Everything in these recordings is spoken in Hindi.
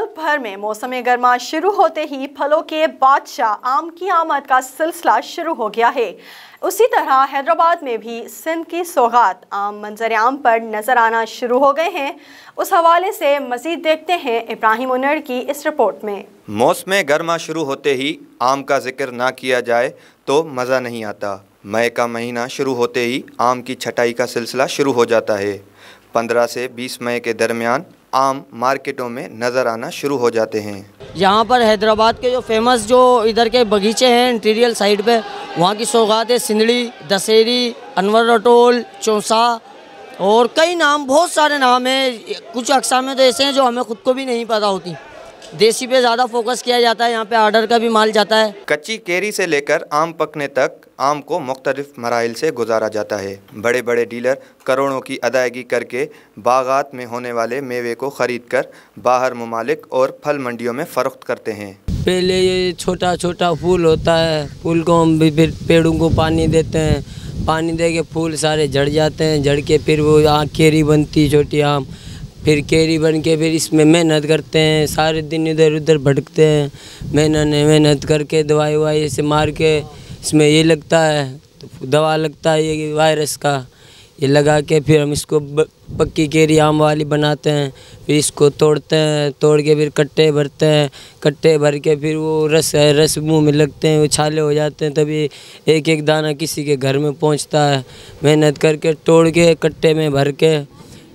मुल्क भर में मौसम गर्मा शुरू होते ही फलों के बादशाह आम की आमद का सिलसिला शुरू हो गया है। उसी तरह हैदराबाद में भी सिंध की सौगात आम मंजर आम पर नजर आना शुरू हो गए हैं। उस हवाले से मजीद देखते हैं इब्राहिम उन्नड़ की इस रिपोर्ट में। मौसम गर्मा शुरू होते ही आम का जिक्र ना किया जाए तो मज़ा नहीं आता। मई का महीना शुरू होते ही आम की छटाई का सिलसिला शुरू हो जाता है। 15 से 20 मई के दरमियान आम मार्केटों में नज़र आना शुरू हो जाते हैं। यहाँ पर हैदराबाद के जो फेमस जो इधर के बगीचे हैं इंटीरियल साइड पे, वहाँ की सौगात है सिंदड़ी, दशहरी, अनवर रटोल, चौसा और कई नाम, बहुत सारे नाम हैं। कुछ अक़सामें तो ऐसे हैं जो हमें खुद को भी नहीं पता होती। देसी पे ज़्यादा फोकस किया जाता है, यहाँ पे आर्डर का भी माल जाता है। कच्ची केरी से लेकर आम पकने तक आम को मुख्तलिफ मराहिल से गुजारा जाता है। बड़े बड़े डीलर करोड़ों की अदायगी करके बागात में होने वाले मेवे को ख़रीद कर बाहर ममालिक और फल मंडियों में फ़रोख्त करते हैं। पहले ये छोटा छोटा फूल होता है, फूल को हम भी फिर पेड़ों को पानी देते हैं, पानी दे के फूल सारे झड़ जाते हैं, झड़ के फिर वो केरी बनती छोटी आम, फिर केरी बन के फिर इसमें मेहनत करते हैं, सारे दिन इधर उधर भटकते हैं, मेहनत करके दवाई ववाई से मार के इसमें ये लगता है, तो दवा लगता है ये वायरस का, ये लगा के फिर हम इसको पक्की केरी आम वाली बनाते हैं। फिर इसको तोड़ते हैं, तोड़ के फिर कट्टे भरते हैं, कट्टे भर के फिर वो रस मुंह में लगते हैं, वो छाले हो जाते हैं, तभी एक एक दाना किसी के घर में पहुंचता है। मेहनत करके तोड़ के कट्टे में भर के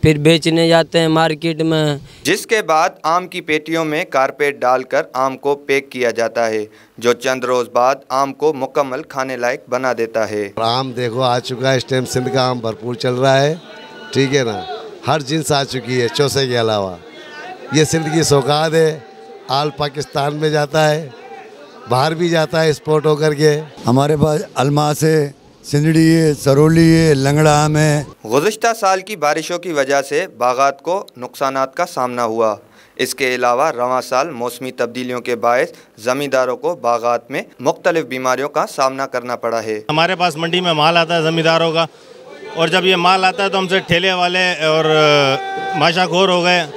फिर बेचने जाते हैं मार्केट में। जिसके बाद आम की पेटियों में कारपेट डालकर आम को पैक किया जाता है, जो चंद रोज़ बाद आम को मुकम्मल खाने लायक बना देता है। आम देखो आ चुका है, इस टाइम सिंध का आम भरपूर चल रहा है, ठीक है ना। हर जिन्स आ चुकी है चौसे के अलावा। ये सिंध की सौगात है, आल पाकिस्तान में जाता है, बाहर भी जाता है एक्सपोर्ट होकर के। हमारे पास अलमास है, सिंदड़ी है, सरोली है, लंगड़ा आम है। गुज़िश्ता साल की बारिशों की वजह से बागात को नुकसानात का सामना हुआ। इसके अलावा रवां साल मौसमी तब्दीलियों के बायस ज़मींदारों को बागात में मुख्तलिफ बीमारियों का सामना करना पड़ा है। हमारे पास मंडी में माल आता है ज़मींदारों का, और जब ये माल आता है तो हमसे ठेले वाले और माशाखोर हो गए,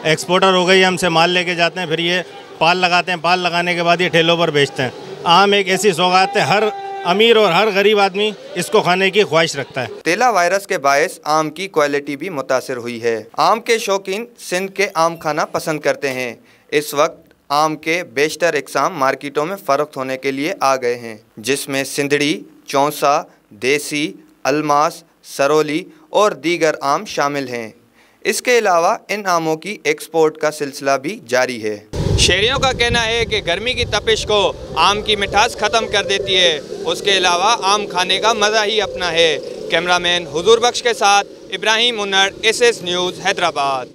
एक्सपोर्टर हो गए, हमसे माल लेके जाते हैं, फिर ये पाल लगाते हैं, पाल लगाने के बाद ये ठेलों पर बेचते हैं। आम एक ऐसी सौगात है, हर अमीर और हर गरीब आदमी इसको खाने की ख्वाहिश रखता है। तेला वायरस के बायस आम की क्वालिटी भी मुतासिर हुई है। आम के शौकीन सिंध के आम खाना पसंद करते हैं। इस वक्त आम के बेशतर इकसाम मार्केटों में फ़रोख्त होने के लिए आ गए हैं, जिसमें सिंदड़ी, चौसा, देसी, अलमास, सरोली और दीगर आम शामिल हैं। इसके अलावा इन आमों की एक्सपोर्ट का सिलसिला भी जारी है। शहरियों का कहना है कि गर्मी की तपिश को आम की मिठास ख़त्म कर देती है। उसके अलावा आम खाने का मज़ा ही अपना है। कैमरामैन हुजूर बख्श के साथ इब्राहिम उन्नड़, SS न्यूज़, हैदराबाद।